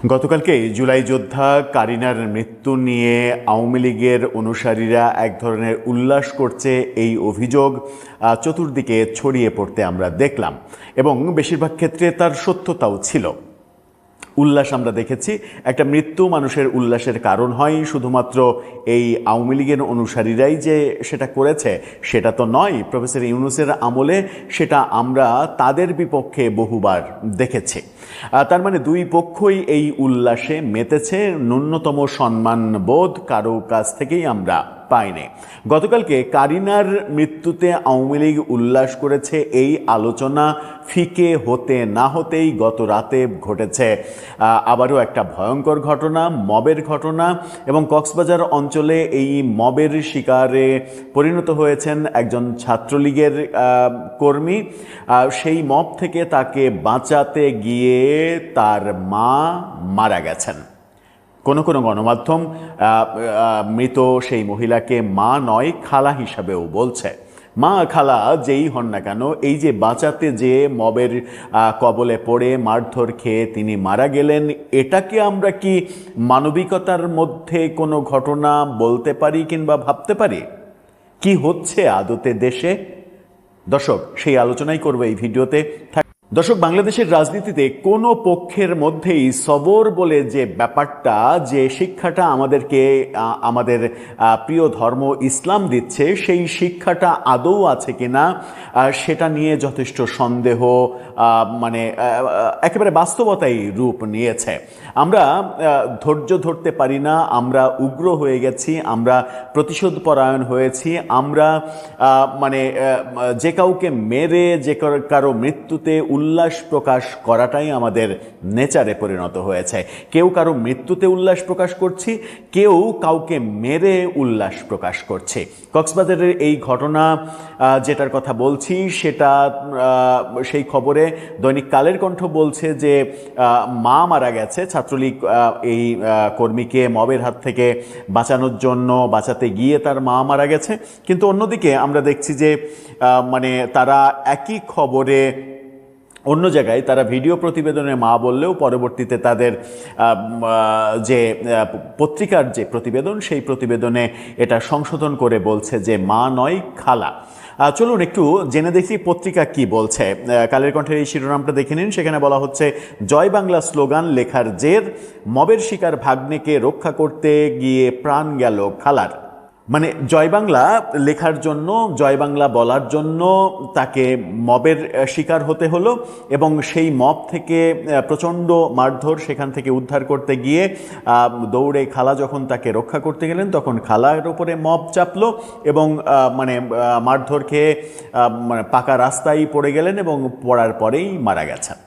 গতকালকে জুলাই যোদ্ধা কারিনার মৃত্যু নিয়ে আওয়ামী লীগের অনুসারীরা এক ধরনের উল্লাস করছে, এই অভিযোগ চতুর্দিকে ছড়িয়ে পড়তে আমরা দেখলাম এবং বেশিরভাগ ক্ষেত্রে তার সত্যতাও ছিল। উল্লাস আমরা দেখেছি, একটা মৃত্যু মানুষের উল্লাসের কারণ হয়, শুধুমাত্র এই আওয়ামী লীগের অনুসারীরাই যে সেটা করেছে সেটা তো নয়। প্রফেসর ইউনূসের আমলে সেটা আমরা তাদের বিপক্ষে বহুবার দেখেছি। তার মানে দুই পক্ষই এই উল্লাসে মেতেছে, ন্যূনতম সম্মানবোধ কারো কাছ থেকেই আমরা পাইনি। গতকালকে কারিনার মৃত্যুতে আওয়ামী লীগ উল্লাস করেছে, এই আলোচনা ফিকে হতে না হতেই গত রাতে ঘটেছে আবারও একটা ভয়ঙ্কর ঘটনা, মবের ঘটনা। এবং কক্সবাজার অঞ্চলে এই মবের শিকারে পরিণত হয়েছেন একজন ছাত্রলীগের কর্মী। সেই মব থেকে তাকে বাঁচাতে গিয়ে তার মা মারা গেছেন। কোনো কোনো গণমাধ্যম মৃত সেই মহিলাকে মা নয়, খালা হিসাবেও বলছে। মা খালা যেই হন না কেন, এই যে বাঁচাতে যে মবের কবলে পড়ে মারধর খেয়ে তিনি মারা গেলেন, এটাকে আমরা কি মানবিকতার মধ্যে কোনো ঘটনা বলতে পারি কিংবা ভাবতে পারি? কি হচ্ছে আদতে দেশে? দর্শক, সেই আলোচনাই করবো এই ভিডিওতে। দর্শক, বাংলাদেশের রাজনীতিতে কোনো পক্ষের মধ্যেই সবর বলে যে ব্যাপারটা, যে শিক্ষাটা আমাদেরকে আমাদের প্রিয় ধর্ম ইসলাম দিচ্ছে, সেই শিক্ষাটা আদৌ আছে কিনা সেটা নিয়ে যথেষ্ট সন্দেহ, মানে একেবারে বাস্তবতাই রূপ নিয়েছে। আমরা ধৈর্য ধরতে পারি না, আমরা উগ্র হয়ে গেছি, আমরা প্রতিশোধ পরায়ণ হয়েছি, আমরা মানে যে কাউকে মেরে যে কারো মৃত্যুতে উল্লাস প্রকাশ করাটাই আমাদের নেচারে পরিণত হয়েছে। কেউ কারো মৃত্যুতে উল্লাস প্রকাশ করছি, কেউ কাউকে মেরে উল্লাস প্রকাশ করছে। কক্সবাজারের এই ঘটনা যেটার কথা বলছি, সেটা সেই খবরে দৈনিক কালের কণ্ঠ বলছে যে মা মারা গেছে, ছাত্রলীগ এই কর্মীকে মবের হাত থেকে বাঁচানোর জন্য বাঁচাতে গিয়ে তার মা মারা গেছে। কিন্তু অন্যদিকে আমরা দেখছি যে মানে তারা একই খবরে অন্য জায়গায় তারা ভিডিও প্রতিবেদনে মা বললেও পরবর্তীতে তাদের যে পত্রিকার যে প্রতিবেদন, সেই প্রতিবেদনে এটা সংশোধন করে বলছে যে মা নয়, খালা। চলুন একটু জেনে দেখি পত্রিকা কি বলছে। কালের কণ্ঠের এই শিরোনামটা দেখে নিন। সেখানে বলা হচ্ছে, জয় বাংলা স্লোগান লেখার জের, মবের শিকার ভাগ্নেকে রক্ষা করতে গিয়ে প্রাণ গেল খালার। মানে জয় বাংলা লেখার জন্য, জয় বাংলা বলার জন্য তাকে মবের শিকার হতে হলো এবং সেই মব থেকে প্রচণ্ড মারধর, সেখান থেকে উদ্ধার করতে গিয়ে দৌড়ে খালা যখন তাকে রক্ষা করতে গেলেন, তখন খালার উপরে মব চাপলো এবং মানে মারধর খেয়ে মানে পাকা রাস্তায় পড়ে গেলেন এবং পড়ার পরেই মারা গেছেন।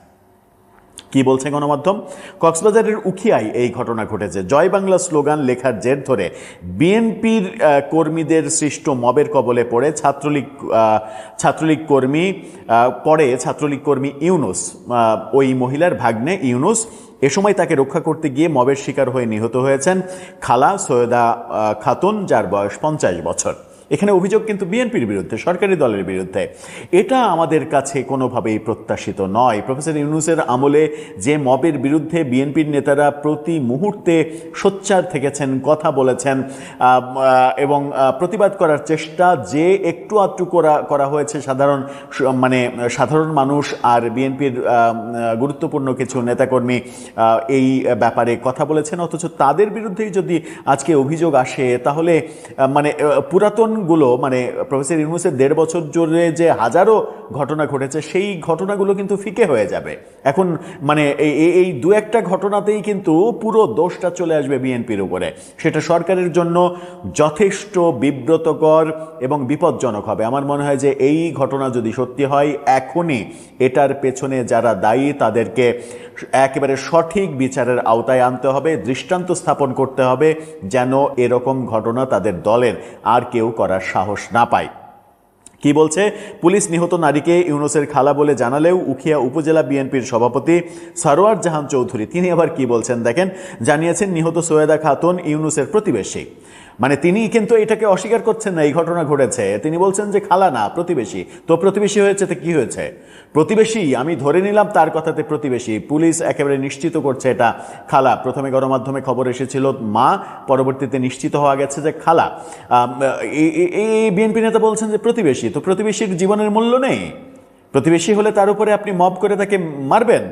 কি বলছে গণমাধ্যম? কক্সবাজারের উখিয়ায় এই ঘটনা ঘটেছে। জয় বাংলা স্লোগান লেখার জের ধরে বিএনপির কর্মীদের সৃষ্ট মবের কবলে পড়ে ছাত্রলীগ কর্মী ইউনূস, ওই মহিলার ভাগ্নে ইউনূস। এ সময় তাকে রক্ষা করতে গিয়ে মবের শিকার হয়ে নিহত হয়েছেন খালা সৈয়দা খাতুন, যার বয়স 50 বছর। এখানে অভিযোগ কিন্তু বিএনপির বিরুদ্ধে, সরকারি দলের বিরুদ্ধে। এটা আমাদের কাছে কোনোভাবেই প্রত্যাশিত নয়। প্রফেসর ইউনূসের আমলে যে মবের বিরুদ্ধে বিএনপির নেতারা প্রতি মুহূর্তে সোচ্চার থেকেছেন, কথা বলেছেন এবং প্রতিবাদ করার চেষ্টা যে একটু আধটু করা হয়েছে, সাধারণ মানুষ আর বিএনপির গুরুত্বপূর্ণ কিছু নেতাকর্মী এই ব্যাপারে কথা বলেছেন, অথচ তাদের বিরুদ্ধেই যদি আজকে অভিযোগ আসে, তাহলে মানে পুরাতনগুলো, মানে প্রফেসর ইউনূসের 1.5 বছর জুড়ে যে হাজারো ঘটনা ঘটেছে, সেই ঘটনাগুলো কিন্তু ফিকে হয়ে যাবে। এখন মানে এই দু একটা ঘটনাতেই কিন্তু পুরো দোষটা চলে আসবে বিএনপির উপরে। সেটা সরকারের জন্য যথেষ্ট বিব্রতকর এবং বিপজ্জনক হবে। আমার মনে হয় যে এই ঘটনা যদি সত্যি হয়, এখনই এটার পেছনে যারা দায়ী তাদেরকে একেবারে সঠিক বিচারের আওতায় আনতে হবে, দৃষ্টান্ত স্থাপন করতে হবে, যেন এরকম ঘটনা তাদের দলের আর কেউ করার সাহস না পায়। কি বলছে? পুলিশ নিহত নারীকে ইউনূসের খালা বলে জানালেও উখিয়া উপজেলা বিএনপির সভাপতি সরওয়ার জাহান চৌধুরী তিনি আবার কি বলছেন দেখেন। জানিয়েছেন, নিহত সৈয়দা খাতুন ইউনূসের প্রতিবেশী। মানে তিনি কিন্তু এটাকে অস্বীকার করছেন না, এই ঘটনা ঘটেছে। তিনি বলছেন যে খালা না, প্রতিবেশী। তো প্রতিবেশী হয়েছে তো কি হয়েছে? প্রতিবেশী, আমি ধরে নিলাম তার কথাতে প্রতিবেশী। পুলিশ একেবারে নিশ্চিত করছে এটা খালা। প্রথমে গণমাধ্যমে খবর এসেছিল মা, পরবর্তীতে নিশ্চিত হওয়া গেছে যে খালা। এই বিএনপি নেতা বলছেন যে প্রতিবেশী। তো প্রতিবেশীর জীবনের মূল্য নেই? প্রতিবেশী হলে তার উপরে আপনি মব করে তাকে মারবেন,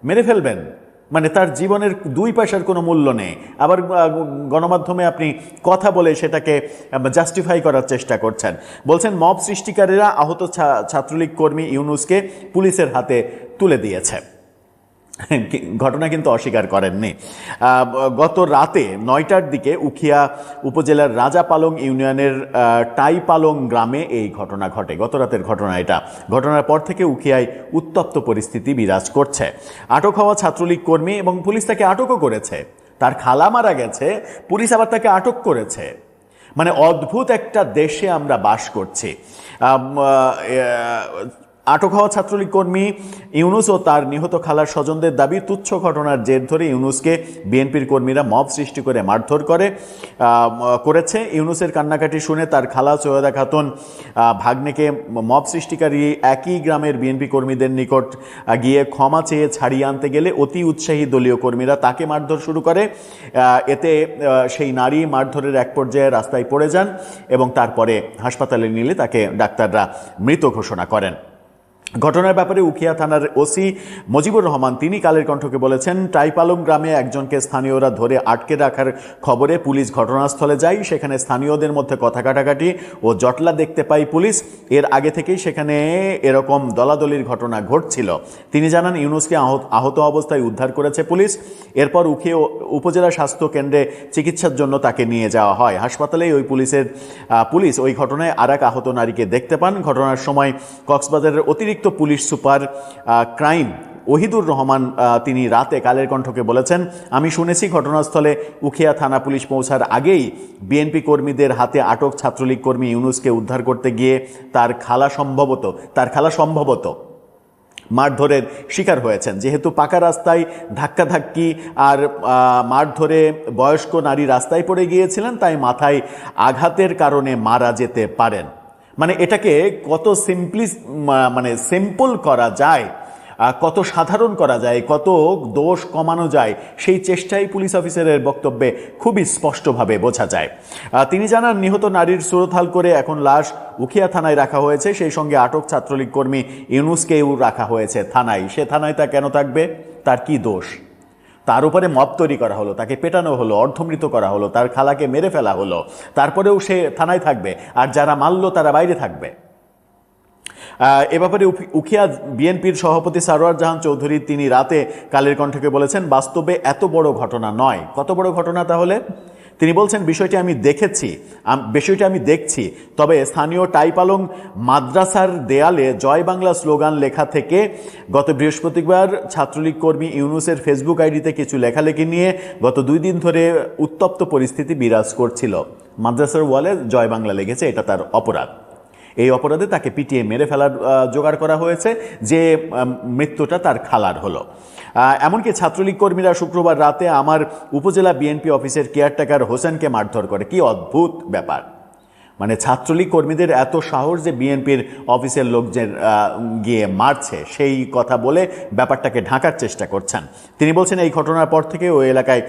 মেরে ফেলবেন? মানে তার জীবনের 2 পয়সার কোনো মূল্য নেই। আবার গণমাধ্যমে আপনি কথা বলে সেটাকে জাস্টিফাই করার চেষ্টা করছেন। বলছেন মব সৃষ্টিকারীরা আহত ছাত্রলীগ কর্মী ইউনুসকে পুলিশের হাতে তুলে দিয়েছে। ঘটনা কিন্তু অস্বীকার করেননি। গত রাতে 9টার দিকে উখিয়া উপজেলার রাজাপালং ইউনিয়নের টাইপালং গ্রামে এই ঘটনা ঘটে। গত রাতের ঘটনা এটা। ঘটনার পর থেকে উখিয়ায় উত্তপ্ত পরিস্থিতি বিরাজ করছে। আটক হওয়া ছাত্রলীগ কর্মী, এবং পুলিশ তাকে আটকও করেছে। তার খালা মারা গেছে, পুলিশ আবার তাকে আটক করেছে। মানে অদ্ভুত একটা দেশে আমরা বাস করছি। আটক হওয়া ছাত্রলীগ কর্মী ইউনুস ও তার নিহত খালার স্বজনদের দাবি, তুচ্ছ ঘটনার জের ধরে ইউনুসকে বিএনপির কর্মীরা মব সৃষ্টি করে মারধর করেছে। ইউনুসের কান্নাকাটি শুনে তার খালা সৈয়দা খাতুন ভাগ্নেকে মব সৃষ্টিকারী একই গ্রামের বিএনপি কর্মীদের নিকট গিয়ে ক্ষমা চেয়ে ছাড়িয়ে আনতে গেলে অতি উৎসাহী দলীয় কর্মীরা তাকে মারধর শুরু করে। এতে সেই নারী মারধরের এক পর্যায়ে রাস্তায় পড়ে যান এবং তারপরে হাসপাতালে নিলে তাকে ডাক্তাররা মৃত ঘোষণা করেন। ঘটনার ব্যাপারে উখিয়া থানার ওসি মজিবুর রহমান তিনি কালের কণ্ঠকে বলেছেন, টাইপালং গ্রামে একজনকে স্থানীয়রা ধরে আটকে রাখার খবরে পুলিশ ঘটনাস্থলে যায়। সেখানে স্থানীয়দের মধ্যে কথা কাটাকাটি ও জটলা দেখতে পায় পুলিশ। এর আগে থেকেই সেখানে এরকম দলাদলির ঘটনা ঘটছিল। তিনি জানান, ইউনুসকে আহত অবস্থায় উদ্ধার করেছে পুলিশ। এরপর উখিয়া উপজেলা স্বাস্থ্য কেন্দ্রে চিকিৎসার জন্য তাকে নিয়ে যাওয়া হয়। হাসপাতালেই পুলিশ ওই ঘটনায় আরেক আহত নারীকে দেখতে পান। ঘটনার সময় কক্সবাজারের অতিরিক্ত police super crime Ohidur Rahman তিনি রাতে কালের কণ্ঠকে বলেছেন, আমি শুনেছি ঘটনাস্থলে উখিয়া থানা পুলিশ পৌঁছার আগেই বিএনপি কর্মীদের হাতে আটক ছাত্রলীগ কর্মী ইউনুসকে উদ্ধার করতে গিয়ে তার খালা সম্ভবত মারধরের শিকার হয়েছেন। যেহেতু পাকা রাস্তায় ধাক্কাধাক্কি আর মারধরে বয়স্ক নারী রাস্তায় পড়ে গিয়েছিলেন, তাই মাথায় আঘাতের কারণে মারা যেতে পারেন। মানে এটাকে কত সিম্পল করা যায়, কত সাধারণ করা যায়, কত দোষ কমানো যায়, সেই চেষ্টাই পুলিশ অফিসারের বক্তব্যে খুবই স্পষ্টভাবে বোঝা যায়। তিনি জানান, নিহত নারীর সুরতহাল করে এখন লাশ উখিয়া থানায় রাখা হয়েছে। সেই সঙ্গে আটক ছাত্রলীগ কর্মী ইউনুসকেও রাখা হয়েছে থানায়। সে থানায় তা কেন থাকবে? তার কি দোষ? তার উপরে মব তৈরি করা হলো, তাকে পেটানো হলো, অর্ধমৃত করা হলো, তার খালাকে মেরে ফেলা হলো, তারপরেও সে থানায় থাকবে, আর যারা মারলো তারা বাইরে থাকবে। এ ব্যাপারে উখিয়া বিএনপির সভাপতি সারোয়ার জাহান চৌধুরী তিনি রাতে কালের কণ্ঠকে বলেছেন, বাস্তবে এত বড় ঘটনা নয়। কত বড় ঘটনা তাহলে? তিনি বলছেন, বিষয়টি আমি দেখছি। তবে স্থানীয় টাইপালং মাদ্রাসার দেয়ালে জয় বাংলা স্লোগান লেখা থেকে গত বৃহস্পতিবার ছাত্রলীগ কর্মী ইউনুসের ফেসবুক আইডিতে কিছু লেখালেখি নিয়ে গত 2 দিন ধরে উত্তপ্ত পরিস্থিতি বিরাজ করছিল। মাদ্রাসার ওয়ালে জয় বাংলা লেগেছে, এটা তার অপরাধ। এই অপরাধে তাকে পিটিয়ে মেরে ফেলার জোগাড় করা হয়েছে, যে মৃত্যুটা তার খালার হলো। এমনকি ছাত্রলীগ কর্মীরা শুক্রবার রাতে আমার উপজেলা বিএনপি অফিসের কেয়ারটেকার হোসেনকে মারধর করে। কি অদ্ভুত ব্যাপার! মানে ছাত্রলীগ কর্মীদের এত সাহস যে বিএনপির অফিসের লোকজন গিয়ে মারছে, সেই কথা বলে ব্যাপারটাকে ঢাকার চেষ্টা করছেন। তিনি বলছেন, এই ঘটনার পর থেকে ওই এলাকায়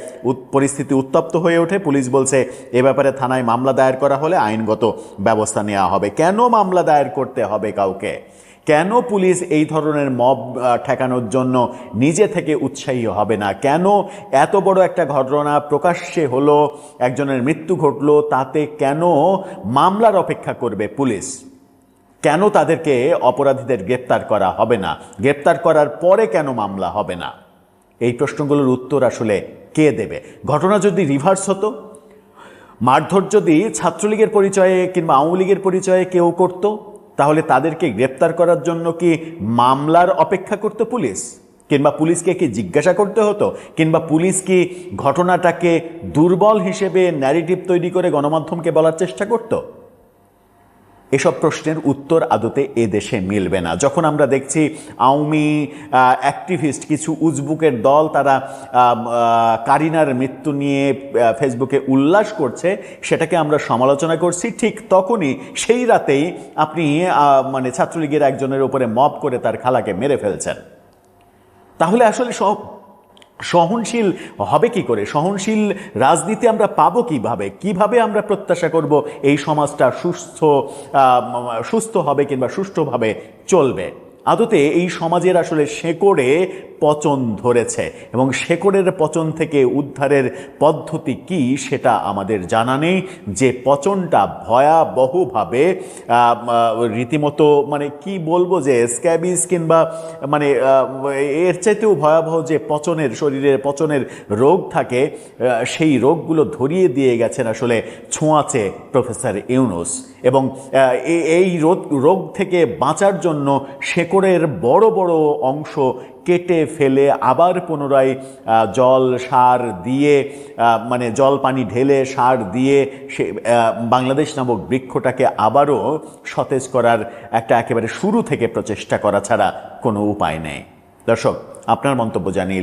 পরিস্থিতি উত্তপ্ত হয়ে ওঠে। পুলিশ বলছে, এ ব্যাপারে থানায় মামলা দায়ের করা হলে আইনগত ব্যবস্থা নেওয়া হবে। কেন মামলা দায়ের করতে হবে কাউকে? কেন পুলিশ এই ধরনের মব ঠেকানোর জন্য নিজে থেকে উৎসাহী হবে না? কেন এত বড় একটা ঘটনা প্রকাশ্যে হলো, একজনের মৃত্যু ঘটলো, তাতে কেন মামলার অপেক্ষা করবে পুলিশ? কেন তাদেরকে অপরাধীদের গ্রেপ্তার করা হবে না? গ্রেপ্তার করার পরে কেন মামলা হবে না? এই প্রশ্নগুলোর উত্তর আসলে কে দেবে? ঘটনা যদি রিভার্স হতো, মারধর যদি ছাত্রলীগের পরিচয়ে কিংবা আওয়ামী লীগের পরিচয়ে কেউ করত, তাহলে তাদেরকে গ্রেপ্তার করার জন্য কি মামলার অপেক্ষা করতো পুলিশ? কিংবা পুলিশকে কি জিজ্ঞাসা করতে হতো? কিংবা পুলিশ কি ঘটনাটাকে দুর্বল হিসেবে ন্যারেটিভ তৈরি করে গণমাধ্যমকে বলার চেষ্টা করত? এসব প্রশ্নের উত্তর আদতে এ দেশে মিলবে না। যখন আমরা দেখছি আওয়ামী অ্যাক্টিভিস্ট কিছু উজবুকের দল তারা কারিনার মৃত্যু নিয়ে ফেসবুকে উল্লাস করছে, সেটাকে আমরা সমালোচনা করছি, ঠিক তখনই সেই রাতেই আপনি মানে ছাত্রলীগের একজনের উপরে মব করে তার খালাকে মেরে ফেলছেন। তাহলে আসলে সহনশীল হবে কি করে? সহনশীল রাজনীতি আমরা পাবো কিভাবে? কিভাবে আমরা প্রত্যাশা করব এই সমাজটা সুস্থ হবে কিংবা সুষ্ঠুভাবে চলবে? আদতে এই সমাজের আসলে শেকড়ে পচন ধরেছে, এবং শেকড়ের পচন থেকে উদ্ধারের পদ্ধতি কি সেটা আমাদের জানা নেই। যে পচনটা ভয়াবহভাবে রীতিমতো মানে কি বলবো, যে স্ক্যাবিস কিংবা মানে এর চাইতেও ভয়াবহ যে পচনের, শরীরের পচনের রোগ থাকে, সেই রোগগুলো ধরিয়ে দিয়ে গেছেন আসলে ছোঁয়াচে প্রফেসর ইউনূস। এবং এই রোগ থেকে বাঁচার জন্য শেকড়ের বড় বড় অংশ কেটে ফেলে আবার পুনরায় জল সার দিয়ে, মানে জল পানি ঢেলে সার দিয়ে সে বাংলাদেশ নামক বৃক্ষটাকে আবারও সতেজ করার একটা একেবারে শুরু থেকে প্রচেষ্টা করা ছাড়া কোনো উপায় নেই। দর্শক, আপনার মন্তব্য জানিয়ে